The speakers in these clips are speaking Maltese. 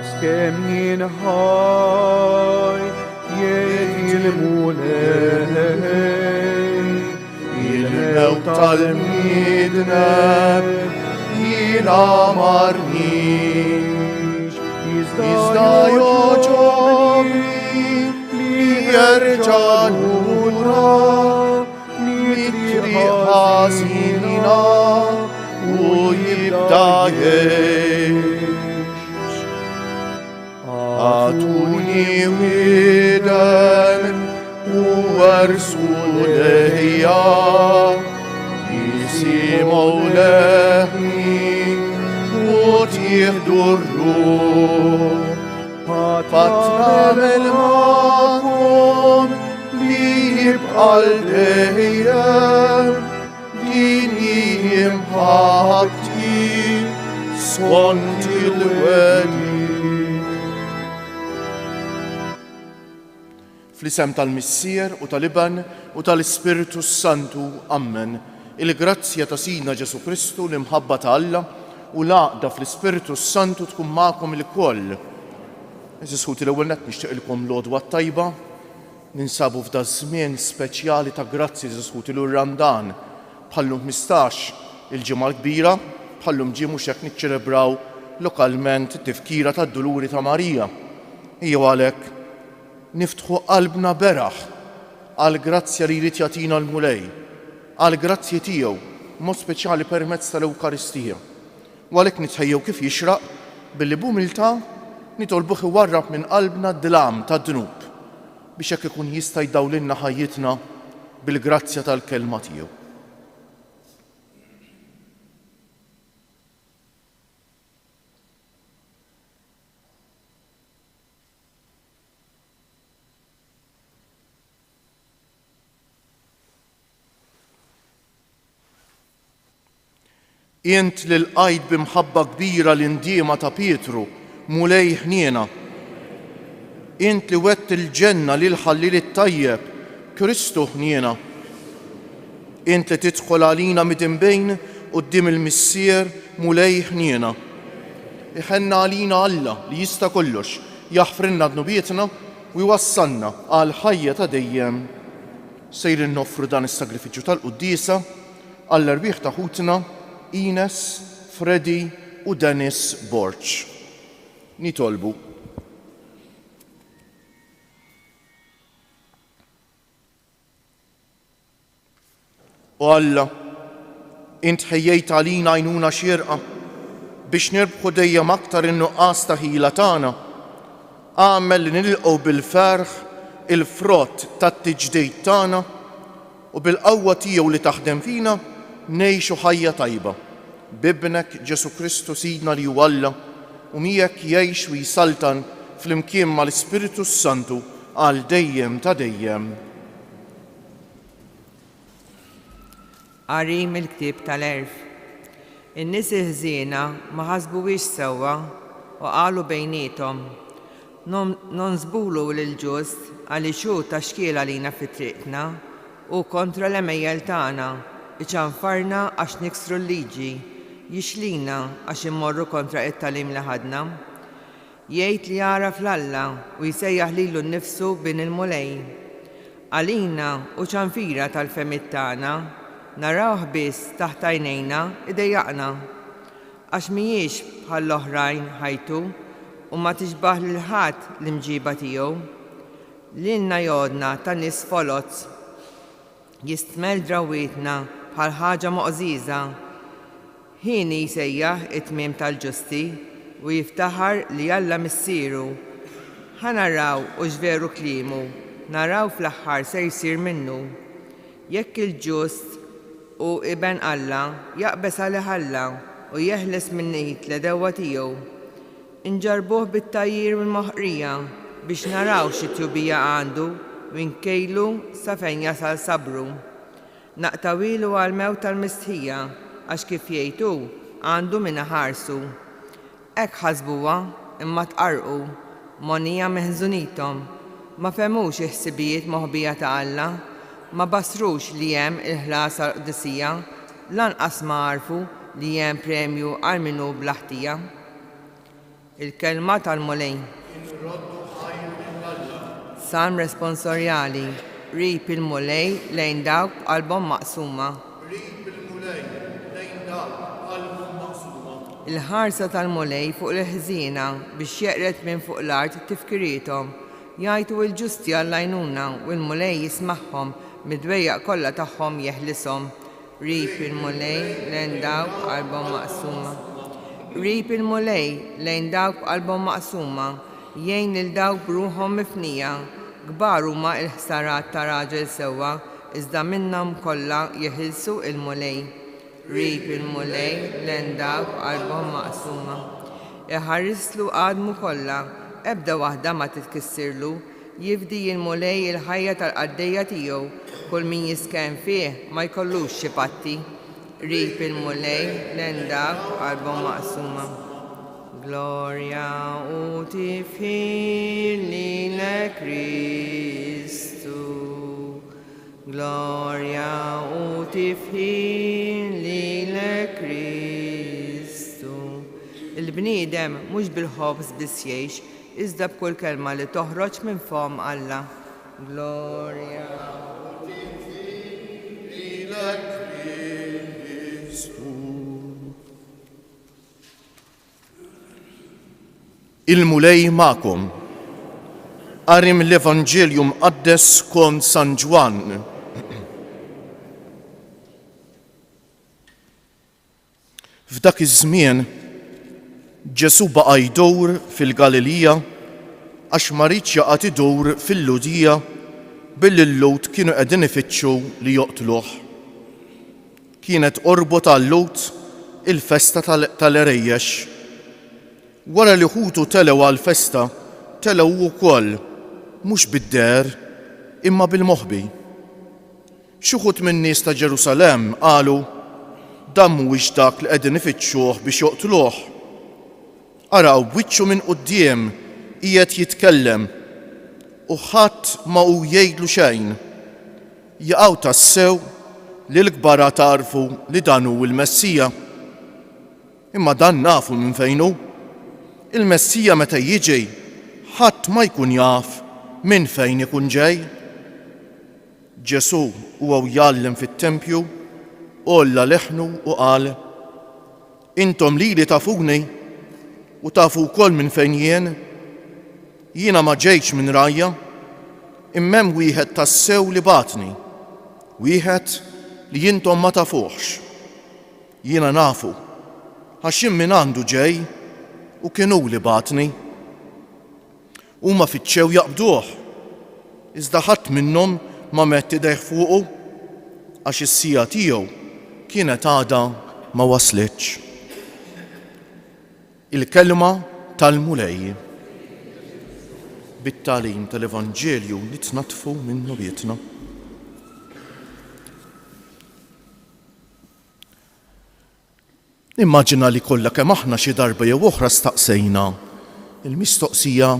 Skem jinħaj il-mulej il-mew tal-midneb jina marnix Iżda joġobni li jerġa' lura mitri ħażina u jibda jgħix. Għatuni widen u wersu lejja jisimgħu leħni u tieħdu r-ruħ. Fatnamel magħhom li jibqal dejjem din jimħabti skont il-wedid. Fl-isem tal-Missier u tal-Iban u tal-Ispiritu Santu, Amen. Il-grazzja ta' Sidna Ġesu Kristu l-imħabba ta' Alla u l-għaqda fl-Ispiritu Santu tkun magħkom il-koll. Eżisħuti l-ewwel nett nixtieq ilkom l-għodwa tajba, ninsabu f'da żmien speċjali ta' grazzi eżisħuti l-Randan bħallum 15 il-ġimgħa l-kbira, bħallum ġie mhux hekk niċċelebraw lokalment tifkira tad-Duluri ta' Marija. Ejjew għalhekk niftħu qalbna beraħ għal grazzja li jrid jagħtina l-mulej, għal grazzji tiegħu mod speċjali permezz tal-Ewkaristija. U għalhekk nitħejjew kif jixraq billi b'umiltà nitolbuh iwarrab minn qalbna d-dlam tad-dnub biex hekk ikun jista' jdawlilna ħajjitna bil-grazzja tal-kelma tiegħu. Int li l-qajd bimħabba kbira l-indiema ta' Pietru mulej ħniena. Int li wett il-ġenna lil ħallil it-tajjeb Kristu ħniena. Int li tidħol għalina mitinbejn quddiem il-Missier mulej ħniena. Iħenna għalina Alla li jista' kollox jaħfrilna dnubietna u jwassalna għal ħajja ta' dejjem. Sejrin noffru dan is-sagrifiċċju tal-Qudiesa għall-erbieħ ta' ħutna Ines, Freddy u Dennis Borch. Nitolbu. U Alla, int ħejjejt għalina għajnuna xierqa biex nirbħu dejjem aktar in-nuqqas ta' ħila tagħna. Għamel li nilqgħu bil-ferħ il-frott tat-tiġdejt tagħna u bil-qawwa tiegħu li taħdem fina ngħixu ħajja tajba. Bibnek Ġesu Kristu Sidna li hu Alla u miegħek jgħix u jisaltan fl-imkien mal-Ispiritu Santu għal dejjem ta' dejjem. Qari mill-ktieb tal-Erf. In-nies ħżiena ma ħasbuhiex sewwa u qalu bejniethom nonżbulu lill-ġust għaliex hu taxkiel għalina fit-triqna u kontra l-emejjel tagħna iċanfarna għax niksru l-liġi, jixlina għax immorru kontra it-talim li ħadna. Jgħid li jaraf l-Alla u jsejjaħ lilu nnifsu bin il-mulej. Għalina u ċanfira tal-femmit tagħna narawh biss taħt għajnejna idejjaqna. Għax mhijiex bħall-oħrajn ħajtu u ma tixbaħ lil ħadd l-imġiba tiegħu. Lilna jgħodna ta' nies folozz jistmel drawietna bħal ħaġa moqżiża. Ħini jsejjaħ it-tmiem tal-ġusti u jiftaħar li Alla missieru. Ħanaraw u x'veru kliemu, naraw fl-aħħar se jsir minnu. Jekk il-ġust u iben Alla jaqbes għalih Alla u jeħles minnit l-dewwa tiegħu. Inġarbuh bit-tajjir mill-moħqrija biex naraw xi tjubija għandu u nkejlu sa fejn jasal sabru. Naqtawilu għal-mewt tal-mistħija għax kif jgħidu għandu minna ħarsu. Hekk ħasbuha imma tqarqu, monija meħżunitom, ma femux iħsibijiet moħbija ta' Alla, ma basrux li hemm il-ħlas għal-qdisija, lanqas ma għarfu li hemm premju għal minu blaħtija. Il-kelma tal-mulej. Salm responsorjali. Rip il-mulej lejn dawk b'qalbhom maqsuma. Il-ħarsa tal-mulej fuq il-ħżiena biex jeqret minn fuq l-art tifkirietom. Jgħidu l-ġusti għall-għajnuna u l-mulej jismagħhom mid-dwejjaq kollha tagħhom jeħlisom. Rip il-mulej lejn dawk b'qalbhom maqsuma. Rip il-mulej lejn dawk b'qalbhom maqsuma. Jgħin lil dawk b'ruħhom mifnija. Kbar huma l-ħsarat ta' raġel sewwa, iżda minnhom kollha jeħilsu il-mulej. Rip il-mulej lejn dawk b'qalbhom maqsuma. Iħarrislu għadmu kollha, ebda waħda ma titkissirlu, jifdi il-mulej il-ħajja tal-qaddejja tiegħu, kull min jisken fih ma jkollux xi patti. Rip il-mulej lejn dawk b'qalbhom maqsuma. Gloria uti filile Christu. Gloria uti filile Christu. Il-bniedem mhux bil-ħobż biss jgħix, iżda b'kull kelma li toħroġ minn fom Alla. Gloria uti filile Christu. Il-mulej ma'kom. Qarim l-Evanġelju mqaddes skont San Ġwan. F'dak iż-żmien Ġesu baqa' jdowr fil-Galilija għax ma ridx jaqgħod idowr fil-Ludija billi l-Lowt kienu qegħdin ifittxu li joqtluh. Kienet qorbot għal-Lowt il-festa tal-Erejjex. Wara li ħutu telew għal-festa, telew ukoll mhux bid-der imma bil-moħbi. Xi wħud min-nies ta' Ġerusalemm qalu dan mhuwiex dak li qegħdin ifittxuh biex joqtluh. Araw b'wiċċu minn quddiem qiegħed jitkellem u ħadd ma hu jgħidlu xejn. Jaqgħu tassew li l-kbar tarfu li dan hu l-Messija. Imma dan nafu minn fejn hu. Il-Messija meta jiġi ħadd ma jkun jaf minn fejn ikun ġej. Ġesu huwa jgħallem fit-tempju, olla leħnu u qal: Intom lili tafuni u tafu wkoll minn fejn jien. Jiena ma ġejtx minn rajja, imma hemm wieħed tassew li batni, wieħed li intom ma tafuhx. Jiena nafu għax jien minn għandu ġej u kienu li batni. Huma fittxew jaqbduh, iżda ħadd minnhom ma metti idejh fuqu għax is-sija tiegħu kienet għadha ma waslitx. Il-kelma tal-mulej. Bit-tagħlim tal-Evanġelju nitnatfu minnu bietna. Immaġina li kollha kemm aħna xi darba jew oħra staqsejna il-mistoqsija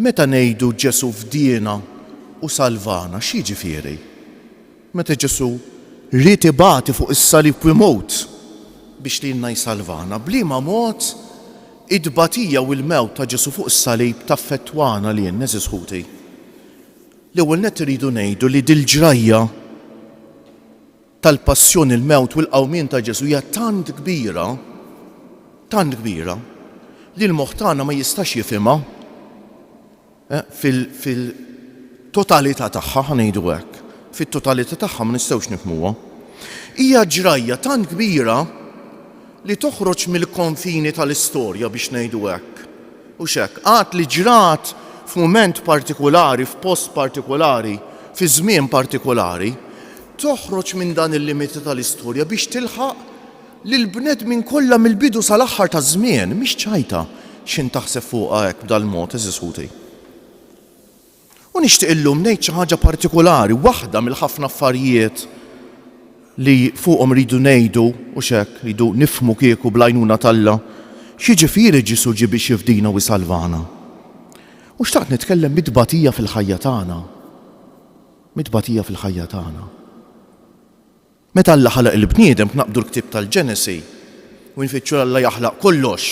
meta ngħidu Ġesu fdiena u salvana x'jiġifieri? Meta Ġesu ried ibati fuq is-salib u jmut biex lilna jsalvana, bliema mod id-batija u l-mewt ta' Ġesu fuq is-salib taffettwana lien eżis ħuti. L-ewwel nett iridu ngħidu li dil-ġrajja tal-passjoni, il-mewt u l-qawmien ta' Ġesu hija tant kbira li l-moħħ tagħna ma jistax jifhimha fil-totalità tagħha, ħanejdu hekk. Fit-totalità tagħha ma nistgħux nifhmuha. Hija ġrajja tant kbira li toħroġ mill-konfini tal-istorja biex ngħidu hekk. U x'hekk qatt li ġrat f'mument partikolari, f'post partikolari, fi żmien partikolari, toħroġ minn dan il-limiti tal-istorja biex tilħaq lil bnedmin kollha mill-bidu sal-aħħar taż-żmien, mhix ċajta x'in taħseb fuqha hekk b'dal-mod eżis ħuti. U nixtieq illum ngħid xi ħaġa partikolari, waħda mill-ħafna affarijiet li fuqhom ridu ngħidu u x'hekk ridu nifhmu kieku bl-għajnuna t'Alla x'jiġifieri Ġesu ġie biex jifdina u jsalvana. U xtaqt nitkellem mid-tbatija fil-ħajja tagħna. Mid-tbatija fil-ħajja tagħna. Meta Alla ħalaq il-bniedem naqbdu l-ktieb tal-Ġenesi u nfittxu Alla jaħlaq kollox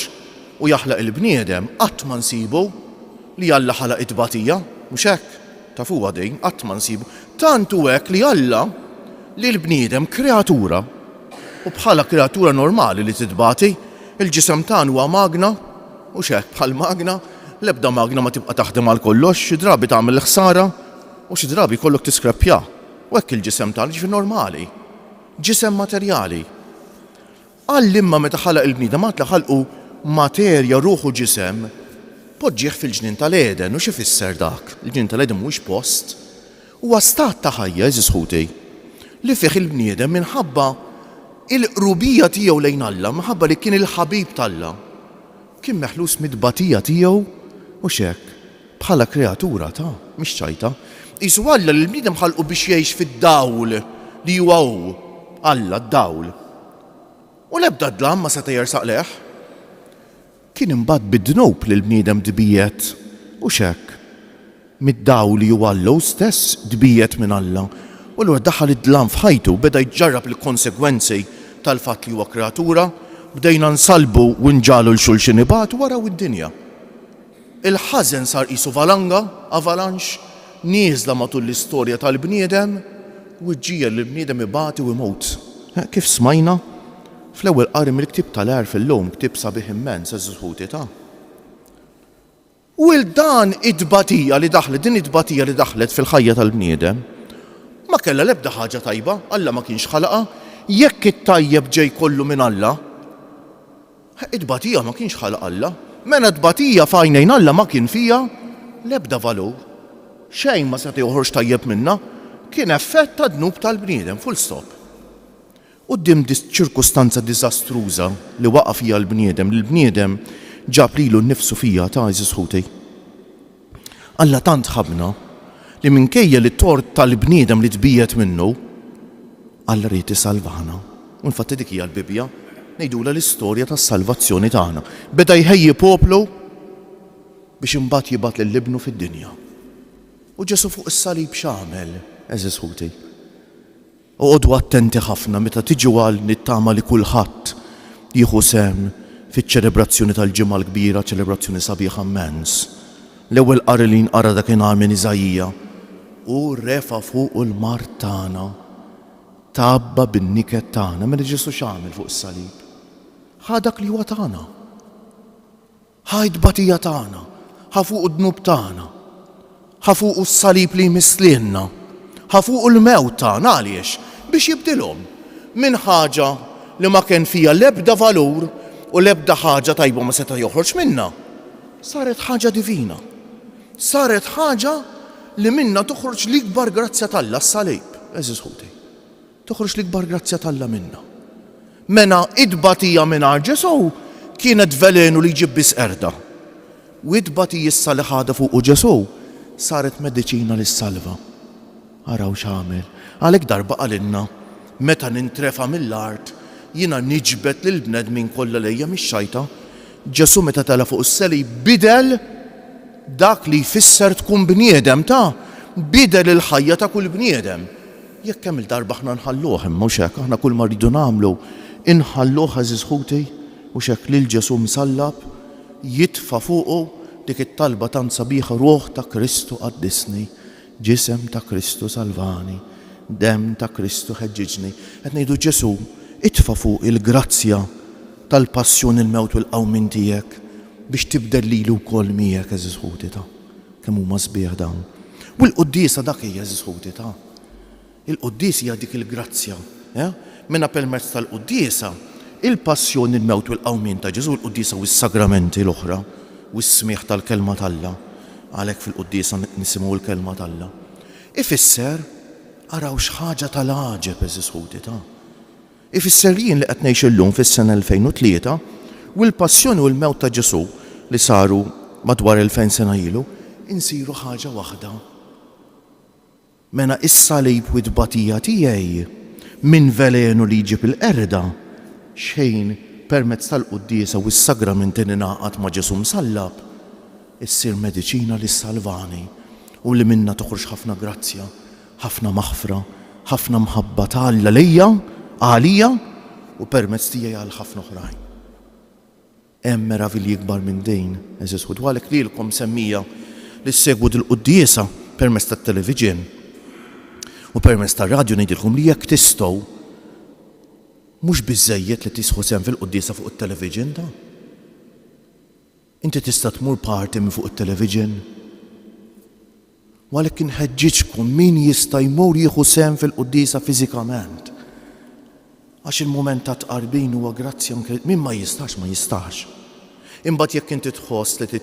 u jaħlaq il-bniedem qatt ma nsibu li Alla ħalaq it-tbatija, mhux hekk? Tafuha din, qatt ma nsibu. Tantu hekk li Alla li l-bniedem kreatura u bħala kreatura normali li titbati, il-ġisem tagħna huwa magna u hekk bħal magna, l-ebda magna ma tibqa' taħdem għal kollox, xi drabi tagħmel ħsara u xi drabi jkollok tiskrappja. U hekk il-ġisem tagħna ġifi normali, ġisem materjali. Alla imma meta ħalaq il-bniedem għad ħalqu materja ruħu ġisem poġġieħ fil-ġnien tal-Eden u xi fisser dak? Il-ġnien tal-Eden mhuwiex post, huwa stat ta' ħajja eżisħuti li fih il-bniedem minħabba il-qrubija tiegħu lejn Alla, minħabba li kien il-ħabib tal-Alla. Kien meħlus mid-tbatija tiegħu u hekk bħala kreatura ta' mhix ċajta. Qisu Alla li l-bniedem ħalqu biex jgħix fid-dawl li huwa hu Alla d-dawl. U l-ebda dlam ma seta' jersaq leħ. Kien imbagħad bid-dnub li l-bniedem dbiet u hekk mid-dawl li huwa Alla stess dbiet minn Alla. U l daħal id-dlam f'ħajtu beda jġarrab il-konsekwenzi tal-fatt li huwa kreatura, bdejna nsalbu u nġalu l-xulxin ibatu waraw id-dinja. Il-ħażen sar qisu valanga, avalanx, nieżla matul l-istorja tal-bniedem u ġġija li l-bniedem ibati u imut. Kif smajna? Fl-ewwel qari mill-ktieb tal-Għar fil-lum ktieb sabiħ immens eżisħuti ta'. U il-dan id-tbatija li daħlet, din id-tbatija li daħlet fil-ħajja tal-bniedem, ma kellha l-ebda ħaġa tajba, Alla ma kienx ħalaqa, jekk it-tajjeb ġej kollu minn Alla, id-tbatija ma kienx ħalaq Alla, mena t-tbatija f'għajnejn Alla ma kien fija l-ebda valur. Xejn ma seta' joħroġ tajjeb minnha, kien effett ta' dnub tal-bniedem, full stop. Quddiem ċirkustanza diżastruża li waqa' fija l-bniedem, li l-bniedem ġab lilu nnifsu fija ta' eżisħuti. Alla tant ħabna li minkejja li tort tal-bniedem li tbiet minnu, Alla ried isalvana. U infatti dik hija l-Bibja ngħidula l-istorja tas-salvazzjoni tagħna. Beda jħejji poplu biex imbagħad jibgħat lill-ibnu fid-dinja. U Ġesu fuq is-salib x'għamel, eżisħuti. Uqgħodu attenti ħafna meta tiġu għal nittama li kulħadd jieħu sehem fiċ-ċelebrazzjoni tal-ġimgħa l-kbira, ċelebrazzjoni sabiħa immens. L-ewwel qari li nqara dak ingħal minn Iżajija u refa' fuq il-mart tagħna tabba bin-niket tagħna. Mela Ġesu x'għamel fuq is-salib? Ħa dak li huwa tagħna. Ħa d-tbatija tagħna, ħa fuq id-dnub tagħna, ħa fuq is-salib li jmislilna, ħa fuq il-mewt tagħna għaliex biex jibdilhom minn ħaġa li ma kien fija l-ebda valur u l-ebda ħaġa tajba ma seta' joħroġ minnha. Saret ħaġa divina. Saret ħaġa li minna toħroġ l-ikbar grazzja tal-Alla s-salib, eżisħuti. Toħroġ l-ikbar grazzja tal-Alla minna. Mena id-tbatija mingħajr Ġesu kienet velenu li jġib biss erda. U id-tbatija issa li ħada fuq Ġesu saret mediċina lis-salva. Araw x'għamel. Għalhekk darba qalilna meta nintrefa mill-art jiena niġbed lil bnedmin kollha lejja mix-xajta. Ġesu meta tela fuq is-salib bidel dak li jfisser tkun bniedem ta' bidel il-ħajja ta' kull bniedem. Jekk hemm il-darba aħna nħalluh imma mhux hekk, aħna kull ma rridu nagħmlu inħalluh eżisħuti u hekk lil Ġesu msallab jitfa' fuqu dik it-talba tant sabiħa ruħ ta' Kristu qaddisni, ġisem ta' Kristu salvani, dem ta' Kristu ħeġġiġni. Qed ngħidu Ġesu itfa' fuq il-grazzja tal-passjoni il-mewt u l-qawmin tiegħek biex tibdel lilu wkoll miegħek eżisħuti ta' kemm huma sbieħ dawn. U l-quddiesa dak hija eżisħuti ta'. Il-quddies hija dik il-grazzja. Minna permezz tal-quddiesa il-passjoni il-mewt u l-qawmin ta' Ġesu, l-quddiesa u s-sagramenti l-oħra u s-smieħ tal-kelma tal-Alla. Għalhekk fil-quddiesa nisimgħu l-kelma tal-Alla. Ifisser araw x'ħaġa tal-għaġeb eżisħuti ta'. Ifisser jien li qed ngħix illum fis-sena 2003 u l-passjoni u l-mewt ta' Ġesu li saru madwar 2000 sena ilu insiru ħaġa waħda. Mena is-salib u d-tbatija tiegħi minn velenu li jġib il-qerda xejn permezz tal-quddiesa u s-sagramenti ningħaqad ma' Ġesu msallab issir mediċina li salvani u li minna toħroġ ħafna grazzja, ħafna maħfra, ħafna mħabba ta' Alla lejja, għalija u permezz tiegħi għal ħafna oħrajn. hemm meravilji kbar minn dejn, eżis ħud. Għalhekk lilkom semmija li segwu dil-quddiesa permezz tat-televiġin u permezz tar-radju ngħidilkom li jekk tistgħu mhux biżżejjed li tisħu sehem fil-quddiesa fuq it-televiġin da. Inti tista' tmur parti minn fuq it-televiġin. U għalhekk inħeġġiġkom min jista' jmur jieħu sehem fil-quddiesa fiżikament. Għax il-mument ta' tqarbin huwa grazzja min ma jistax ma jistax. Imbagħad jekk inti tħoss li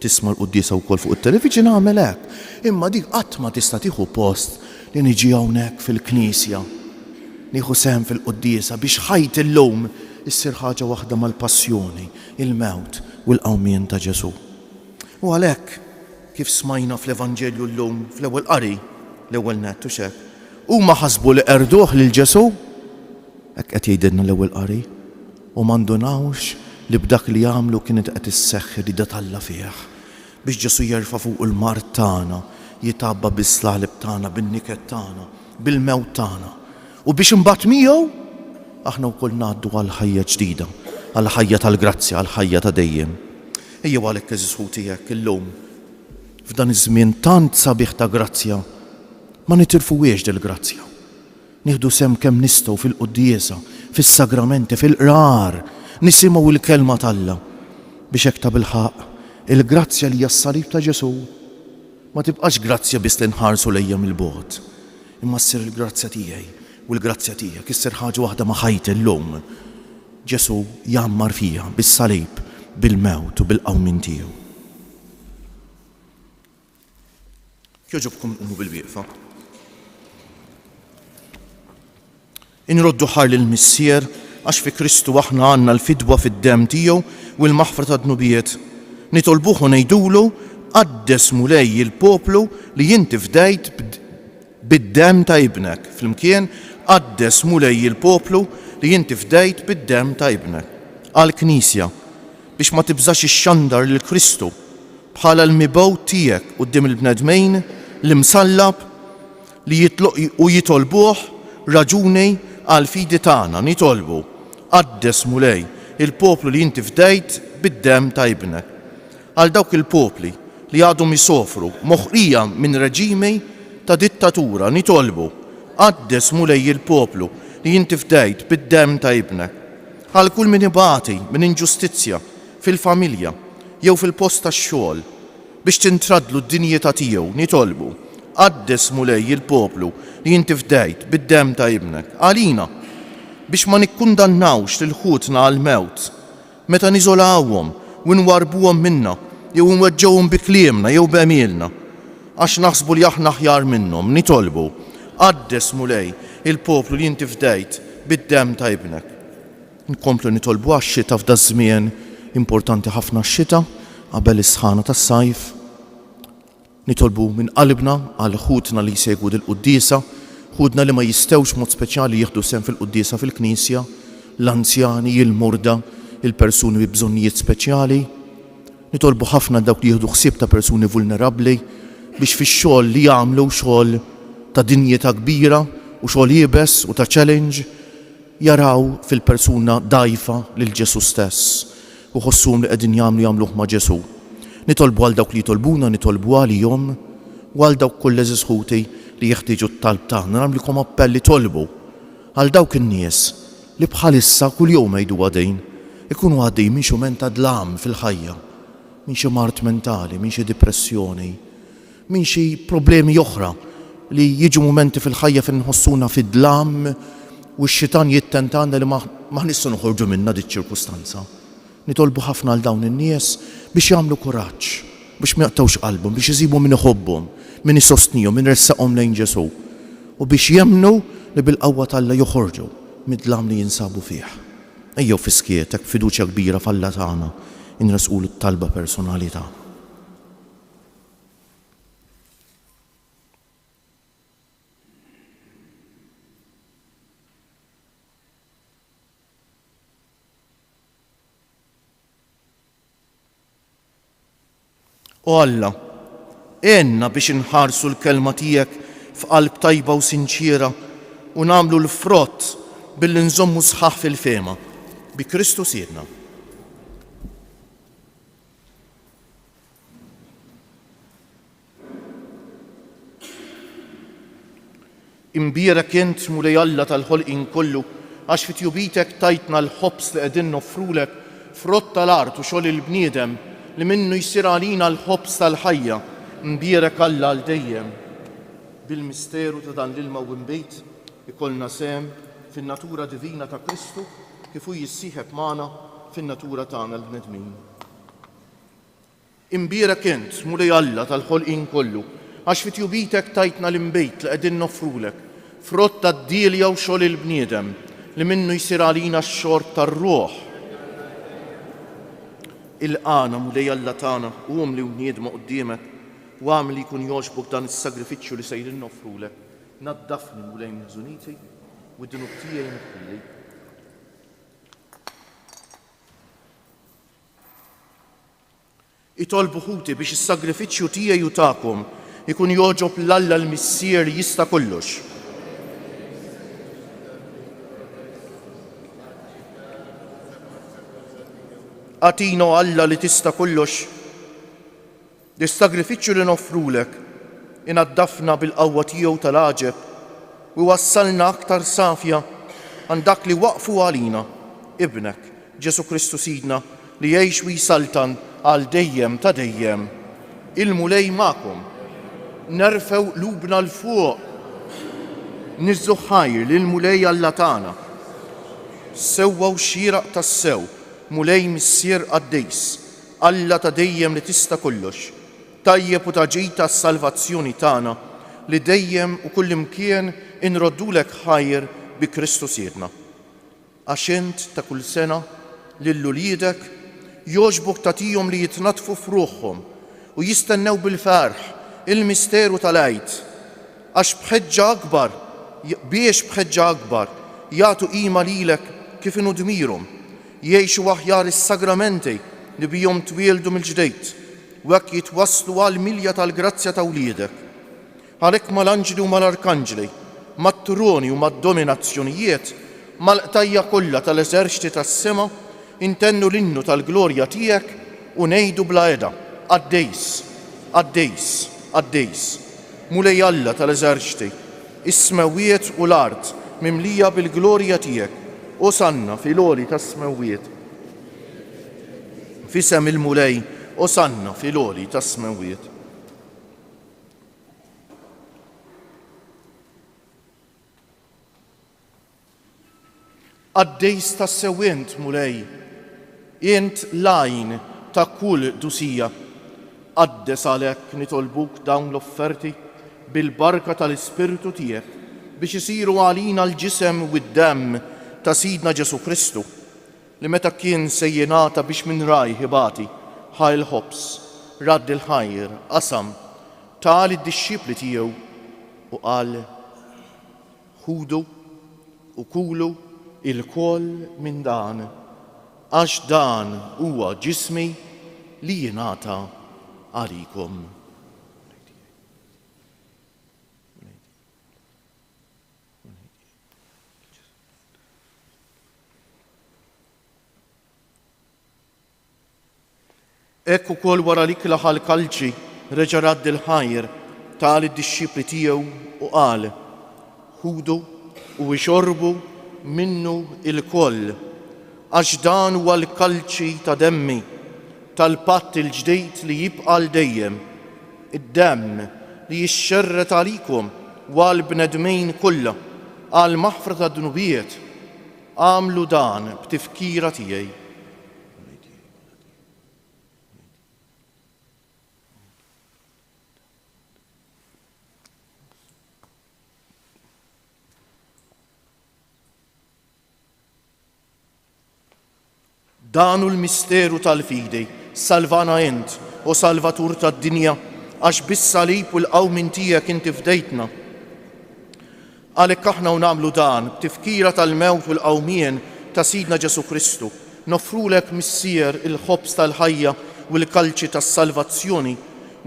tisma' l-quddiesa wkoll fuq it-televiġin għamel hekk. Imma dik qatt ma tista' tieħu post li niġi hawnhekk fil-Knisja. Nieħu sehem fil-quddiesa biex ħajt illum issir ħaġa waħda mal-passjoni, il-mewt u l-qawmien ta' Ġesu. U għalhekk kif smajna fl-Evanġelju llum fl-ewwel qari, l-ewwel nett u xek, huma ħasbu li qerduh lil Ġesu, hekk qed jgħidilna l-ewwel qari, u ma ndunawx li b'dak li jagħmlu kienet qed isseħħ rida Alla fih biex Ġesu jerfa' fuq il-mart tagħna, jitabba bis-slalib tagħna, bin-niket tagħna, bil-mewt tagħna. U biex imbagħad miegħu aħna wkoll ngħaddu għal ħajja ġdida, għal ħajja tal-grazzja, għal ħajja ta' dejjem. Ejjew għalhekk eżis ħutijek illum f'dan iż-żmien tant sabiħ ta' grazzja ma nitilfuhiex dil-grazzja. Nieħdu sehem kemm nistgħu fil-quddiesa, fis-sagramenti, fil-qrar, nisimgħu l-kelma t'Alla biex hekk ta' bilħaq il-grazzja li hija-s-salib ta' Ġesu ma tibqax grazzja biss li nħarsu lejja mill-bogħod, imma ssir il-grazzja tiegħi u l-grazzja tiegħek issir ħaġa waħda ma' ħajt illum. Ġesu jammar fiha bis-salib, bil-mewt u bil-qawmien tiegħu. Jogħġobkom qumu bil-wieqfa. Inroddu ħar lill-Missier għax fi Kristu aħna għandna l-fidwa fid-demm tiegħu u l-maħfra tad-dnubijiet. Nitolbuh u ngħidulu qaddes mulej il-poplu li inti fdejt bid-demm ta' ibnek. Flimkien qaddes mulej il-poplu li inti fdejt bid-demm ta' ibnek. Għall-Knisja biex ma tibżax ix-xandar lil Kristu bħala l-mibgħut tiegħek quddiem il-bnedmejn l-imsallab li jitolbuh raġuni għal fidi tagħna. Nitolbu qaddes mulej il-poplu li inti fdejt bid-demm ta' ibnek. Għal dawk il-popli li għadhom jisofru moħqija minn reġimi ta' dittatura nitolbu qaddes mulej il-poplu li inti fdejt bid-demm ta' ibnek. Għal kull min ibati minn inġustizzja fil-familja jew fil-post tax-xogħol biex tintradlu d-dinjità tiegħu nitolbu qaddes mulej il-poplu li inti fdejt bid-demm ta' ibnek. Għalina biex ma nikkundannawx lil ħutna għall-mewt meta niżolawhom u nwarbuhom minna jew nweġġewhom bi kliemna jew b'għemielna għax naħsbu li aħna aħjar minnhom. Nitolbu qaddes mulej il-poplu li inti fdejt bid-demm ta' ibnek. Nkomplu nitolbu għax-xita f'da żmien importanti ħafna x-xita qabel is-sħana tas-sajf. Nitolbu minn qalbna għal ħutna li jsegwu dil-quddiesa, ħudna li ma jistgħux mod speċjali jieħdu sehem fil-quddiesa fil-Knisja, l-anzjani, il-murda, il-persuni bi bżonnijiet speċjali. Nitolbu ħafna dawk li jieħdu ħsieb ta' persuni vulnerabbli biex fix-xogħol li jagħmlu xogħol ta' dinjità kbira u xogħol jiebes u ta' challenge jaraw fil-persuna dgħajfa lil Ġesu stess u ħossuhom li qegħdin jagħmluh ma' Ġesu. Nitolbu għal dawk li jitolbuna, nitolbu għalihom u għal dawk kull eżis ħuti li jeħtieġu t-talb tagħna. Nagħmlukom appell li tolbu għal dawk in-nies li bħalissa kuljum jgħidu għadejn ikunu għaddej minn xi mument ta' dlam fil-ħajja, minn xi mart mentali, minn xi depressjoni, minn xi problemi oħra li jiġu momenti fil-ħajja fejn nħossuna fid-dlam u x-xitan jittentana li ma nistgħu noħorġu minnha dik ċirkustanza. Nitolbu ħafna għal dawn in-nies biex jagħmlu kuraġġ, biex ma jaqtgħux qalbhom, biex iżibu min iħobbhom, min isostnihom, min irsaqhom lejn Ġesu u biex jemmnu li bil-qawwa t'Alla joħorġu mid-dlam li jinsabu fih. Ejjew fi skietek fiduċja kbira f'Alla tagħna inresqulu t-talba personali tagħna. U Alla, għenna biex nħarsu l-kelma tiegħek f'qalb tajba u sinċira u nagħmlu l-frott billi nżommu sħaħ fil-fema bi Kristu Siedna. Imbierek int mulej Alla tal-ħolqien kollu, għax fit-jubitek tajtna l-ħobs li qegħdin noffrulek frott tal-art u xogħol il-bniedem li minnu jsir għalina l-ħobs tal-ħajja. Imbierek Alla għal dejjem. Bil-misteru ta' dan l-ilma u imbejt ikollna sem fin-natura divina ta' Kristu kif hu jissieħeb magħna fin-natura tagħna l-bnedmin. Imbierek int mulej Alla tal-ħolqien kollu, għax fit-jubitek tajtna l-imbejt li qegħdin noffrulek frott tad-dielja u xogħol il-bniedem li minnu jsir għalina x-xorb tar-ruħ. Il-qana mulej Alla tagħna qum li wniedma quddiemek u għamli jkun jogħġbok dan is-sagrifiċċju li sejrin noffrulek. Naddafni mulej minn żuniti u d-dunub tiegħi nħilli. Itolbu ħuti biex is-sagrifiċċju tiegħi u tagħkom ikun jogħġob l-Alla l-Missier jista' kollox. Għatina Alla li tista' kollox, l-sagrifiċċju li noffrulek inaddafna bil-qawwa tiegħu tal-għaġeb u wassalna aktar safja għan dak li waqfu għalina ibnek Ġesu Kristu Sidna li jgħix u jisaltan għal dejjem ta' dejjem. Il-mulej magħkom. Nerfew qlubna l-fuq. Niżżu ħajr lill-mulej Alla tagħna. Sewwa u xieraq tas-sew, mulej missier għaddejs, Alla ta' dejjem li tista' kollox. Tajjeb u taġita s-salvazzjoni tagħna li dejjem u kullimkien inroddulek ħajr bi Kristu Siedna. Għax int ta' kull sena lill-uliedek jogħġbok tagħtihom li jitnatfu f'ruħhom u jistennew bil-ferħ il-misteru tal-għid għax bħeġġa akbar jagħtu qima lilek kif inhu dmirhom, jgħixu aħjar is-sagramenti li bihom twieldu mill-ġdejt u hekk jitwasslu għal milja tal-grazzja ta' wliedek. Għalhekk mal-anġli u mal-arkanġli, mat-turoni u mad-dominazzjonijiet, mal-qtajja kollha tal-eżerċiti tas-sema intennu l-innu tal-glorja tiegħek u ngħidu bla eda: Għaddejs, għaddejs, għaddejs. Mulej Alla tal-eżerċiti, is-smewiet u l-art mimlija bil-glorja tiegħek, osanna fil-għoli tas-smewiet. Fisem il-mulej, osanna fil-għoli tas-smewiet. Għaddejs tas-sewwient mulej, int lajn ta' kull dusija. Għaddes għalhekk nitolbuk dawn l-offerti bil-barka tal-Ispirtu tiegħek biex isiru għalina l-ġisem u d-demm ta' Sidna Ġesu Kristu li meta kien sejjenata biex minn raj ħibati ħaj l-ħobs, radd il-ħajr, qasam tal id-dixxipli tiegħu u qal: ħudu u kulu il-koll minn dan, għax dan huwa ġismi li jingħata għalikom. Ekk ukoll wara li klaħa l-kalċi reġa' radd il-ħajr tal id-dixxipli tiegħu u qal: ħudu u ixorbu minnu il-koll, għax dan huwa l-kalċi ta' demmi tal-patt il-ġdejt li jibqa' l-dejjem, id-demm li jixxerret għalikom u għall-bnedmin kollha għal maħfra ta' dnubiet. Għamlu dan b'tifkira tiegħi. Danu l-misteru tal-fidi, salvana int u salvatur tad-dinja, għax bis-salib u l-qawmin tiegħek inti fdejtna. Għalhekk aħna u nagħmlu dan b'tifkira tal-mewt u l-qawmien ta' Sidna Ġesu Kristu, nofrulek missier il-ħobs tal-ħajja u l-kalċi tas-salvazzjoni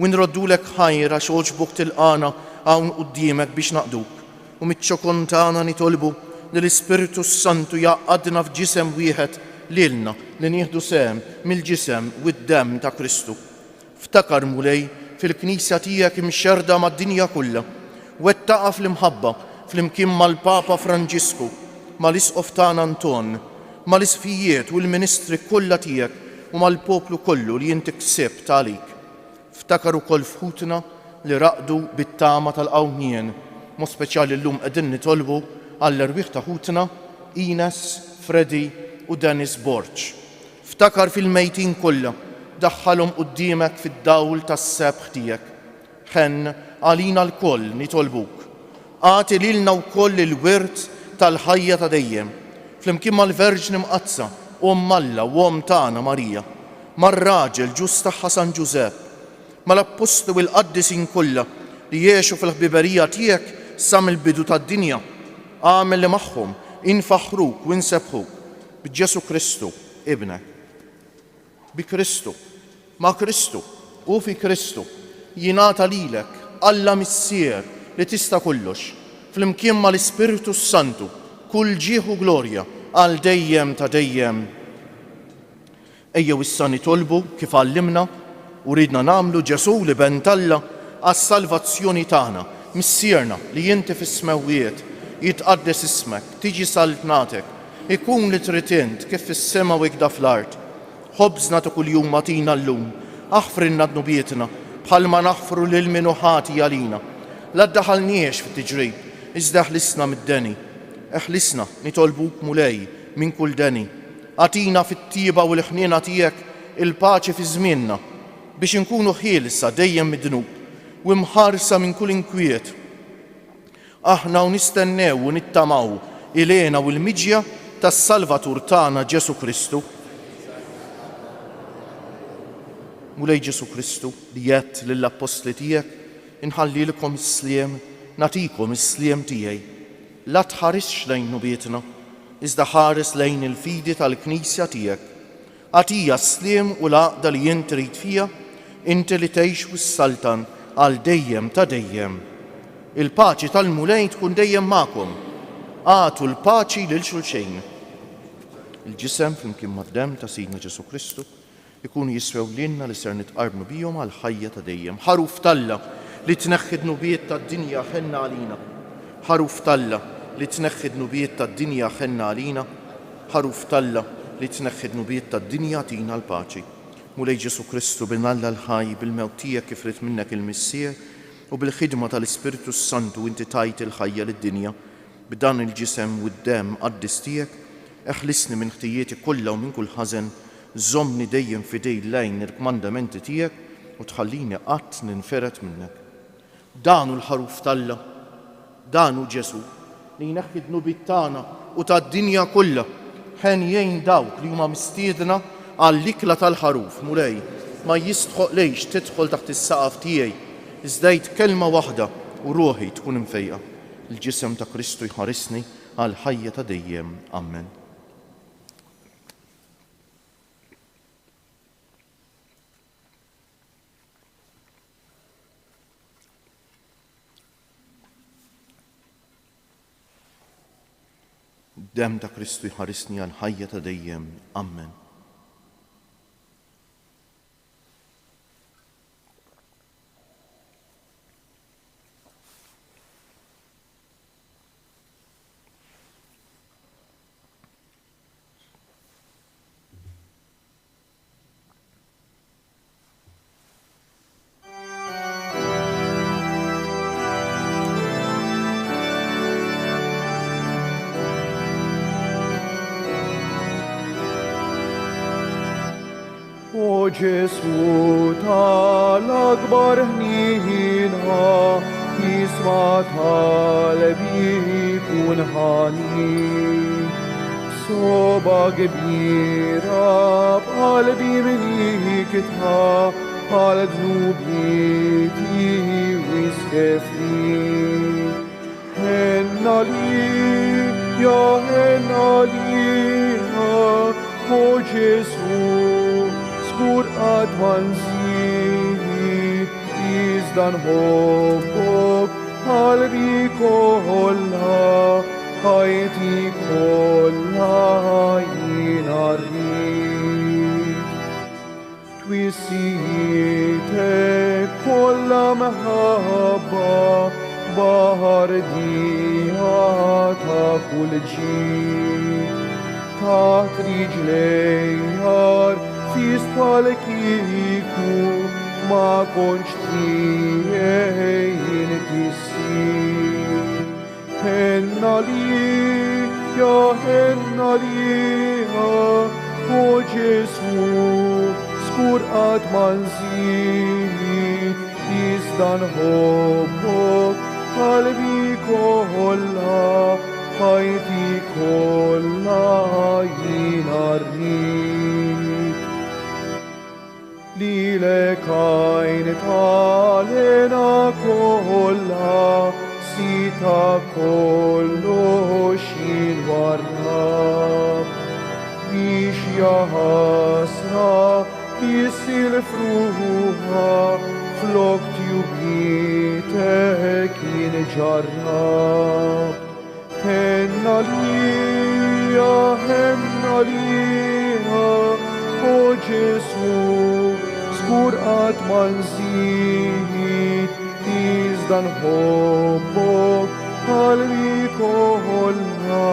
u nroddulek ħajr għax oġbok tilqana hawn quddiemek biex naqduk. U miċ-ċokon tagħna nitolbu li l-Ispiritu Santu jaqgħadna f'ġisem wieħed lilna li nieħdu sem mill-ġisem u d-demm ta' Kristu. Ftakar mulej fil-Knisja tiegħek imxerda mad-dinja kollha, wettaqa fl-imħabba flimkien mal-Papa Franġisku, mal-Isqof tagħna Anton, mal-isfijiet u l-ministri kollha tiegħek u mal-poplu kollu li inti ksibt għalik. Ftakar ukoll fħutna li raqdu bit-tama tal-qawmien, mod speċjali llum qegħdin nitolbu għall-erbieħ ta' ħutna Ines, Freddy u Dennis Borċ. Ftakar fil-mejtin kollha, daħħalhom quddiemek fid-dawl tas-sebħ tiegħek. Ħenn għalina l-koll nitolbuk. Għati lilna wkoll il-wirt tal-ħajja ta' dejjem, flimkien mal-Verġni Mqazza, Alla u tagħna Marija, mar-raġel ġus tagħha San Ġusepp, mal-appostu u l-qaddisin kollha li jgħixu fil-ħbiberija tiegħek sa mill-bidu tad-dinja. Għamel li magħhom infaħruk u nsebħuk b'Ġesu Kristu, ibnek. Bi Kristu, ma' Kristu u fi Kristu jingħata lilek Alla Missier li tista' kollox, flimkien mal-Ispiritu Santu, kull ġieħ u glorja għal dejjem ta' dejjem. Ejjew issa nitolbu kif għallimna u ridna nagħmlu Ġesu li bentalla għas-salvazzjoni tagħna, missierna li inti fis-smewwiet jitqaddes ismek, tiġi saltnatek, ikun li trid int kif fis-sema u ikda fl-art. Ħobżna ta' kuljum matina llum, aħfrilna dnubietna bħalma naħfru lil min hu ħati għalina. La ddaħalniex fit-tiġrib, iżda ħlisna mid-deni. Eħlisna nitolbuk mulej minn kull deni. Għatina fit-tieba u l-ħniena tiegħek il-paċi fi żmienna biex inkunu ħielsa dejjem mid-dnub u mħarsa minn kull inkwiet. Aħna u nistennew u nittamaw ilena u l-miġja tas-Salvatur tagħna Ġesu Kristu. Mulej Ġesu Kristu li jett lill-apostli tiegħek inħallilkom is-sliem, natikom is-sliem tiegħi. La tħarisx lejn nubietna, iżda ħares lejn il-fidi tal-Knisja tiegħek. Għatija s-sliem u l-għaqda li inti trid fija, inti li tgħix wis-saltan għal dejjem ta' dejjem. Il-paċi tal-mulej tkun dejjem magħkom. Għatu l-paċi lil xulxejn. Il-ġisem flimkien mad-demm ta' Sidna Ġesu Kristu ikunu jiswew lilna li ser nitqarbnu bihom għal ħajja ta' dejjem. Ħaruf talla li tneħħi d-nubiet tad-dinja ħenna għalina. Ħaruf talla li tneħħi d-nubiet tad-dinja ħenna għalina. Ħaruf talla li tneħħi d-nubiet tad-dinja tina l-paċi. Mulej Ġesu Kristu bil-Alla l-ħaj bil-mewt tiegħek kif rid minnek il-Missier u bil-ħidma tal-Ispiritu Santu inti tajt il-ħajja lid-dinja b'dan il-ġisem u d-demm qaddis tiegħek, eħlisni minn ħtijieti kollha u minn kull ħażen, żommni dejjem fidej lejn il-kmandamenti tiegħek u tħallini qatt ninferet minnek. Danu l-ħaruf talla, danu Ġesu li jneħħi d-nubiet tagħna u tad-dinja kollha ħen jgħin dawk li huma mistiedna għall-ikla tal-ħaruf. Mulej ma jistħoqlejx tidħol taħt is-saqaf tiegħi, iżdejt kelma waħda u ruħi tkun imfejqa. Il-ġisem ta' Kristu jħarisni għal ħajja ta' dejjem. Amen. Dem ta' Kristu jħarisni għal ħajja ta' dejjem. Amen. O Ġesu tal-akbar ħnina, jisma' talbi kun ħanin. Soba kbira b'qalbi milikitha għal dnubieti wiskefni. Ħenna li, ja ħenna liha, o Ġesu, skur għadwanzi, iżdan ħobbok qalbi kollha, ħajti kollha jina rrid. Twissietek kollha meħabba, بهرديها تاكل جيد تحت رجليها في سبالكيكو ما كنتش تين تسير هنا لي يا هنا ليها او جيسو سكور اتمنزيد izdan hobbok qalbi kolla ħajti kolla jinarrit lilek għajn talena kolla sita kollox jinwarrab biex jahasra jisil fruħa flok tjubitek jinġarrab henna lija o Ġesu skur għad manżid izdan hobbok qalbi kolla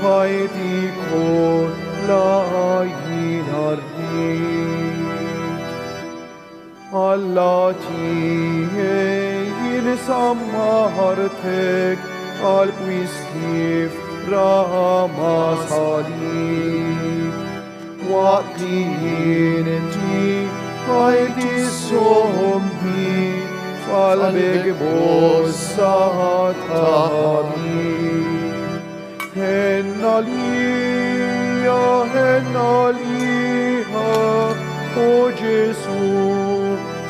ħajti kolla jinarrit Alla tiegħi jinsammaħartek qalb wiskif rama salib waqt li inti ħajti sommi f'qalbek bossa taħmid henna lija o Ġesu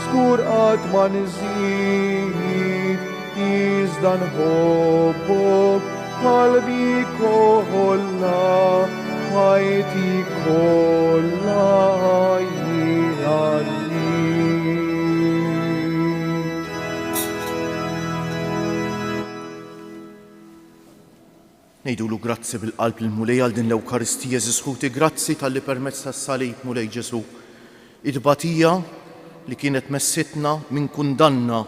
skur għad ma nżid izdan hobbok qalbi kolla ħajti kolla jinarrit Nejdulu grazzi bil-qalb il-mulej għal din l-Ewkaristija Żisħuti, grazzi tal-li permezz tas-salib mulej Ġesu id-batija li kienet messitna minn kundanna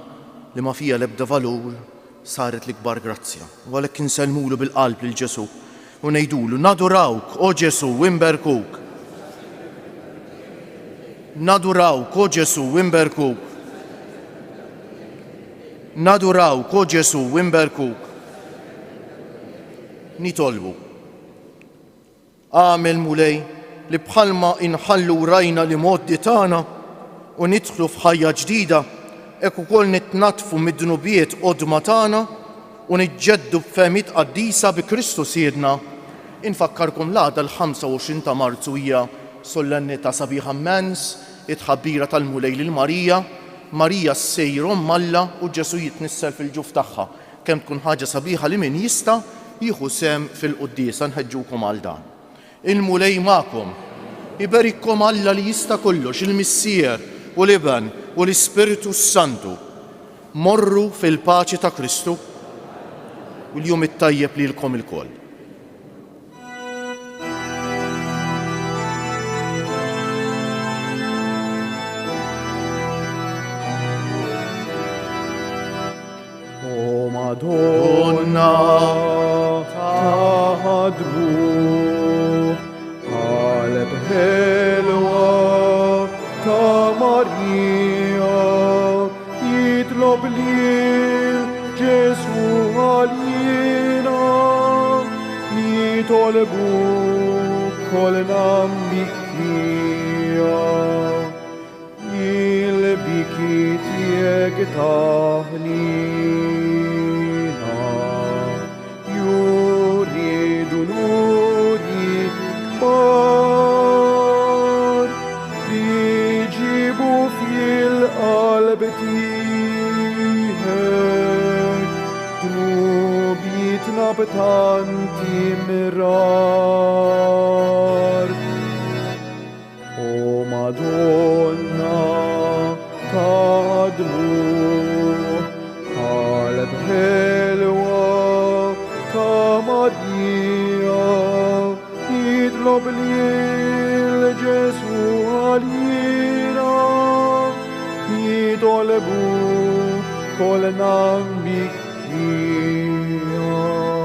li ma fija l-ebda valur saret l-ikbar grazzja. U għalhekk inselmulu bil-qalb lil Ġesu u ngħidulu nadurawk o Ġesu imberkuk. Nadurawk o Ġesu imberkuk. Nadurawk o Ġesu imberkuk. Nitolbu. Għamel mulej li bħalma inħallu rajna li moddi tagħna u nidħlu f'ħajja ġdida, hekk ukoll nitnatfu mid-dnubiet qodma tagħna u niġġeddu b'fehmiet qaddisa bi Kristu siedna. Infakkarkom l-għada l-25 ta' Marzu hija solennità sabiħa immens, it-tħabbira tal-mulej lil Marija, Marija ssejjer Omm Alla u Ġesu jitnissel fil-ġuf tagħha. Kemm tkun ħaġa sabiħa li min jista' jieħu sem fil-quddiesa nħeġġukom għal dan. Il-mulej magħkom, iberikkom Alla li jista' kollox, il-Missier u l-Iben u l-Ispiritu Santu. Morru fil-paċi ta' Kristu u l-jum it-tajjeb lilkom ilkoll. O Madonna taħadru qalb ħelwa ta' Marija jitlob lil Ġesu għalina nitolbu kolna mikkija il-biki tiegħek taħlina juridu nuri kbar jiġibu fil-qalb tiegħek dnubitna b'tanti mirar. O Madonna taħadmu qalb ħelwa ta' Marija jitlob lil Ġesu għalina jitolbu kolna mikkija Mashiach.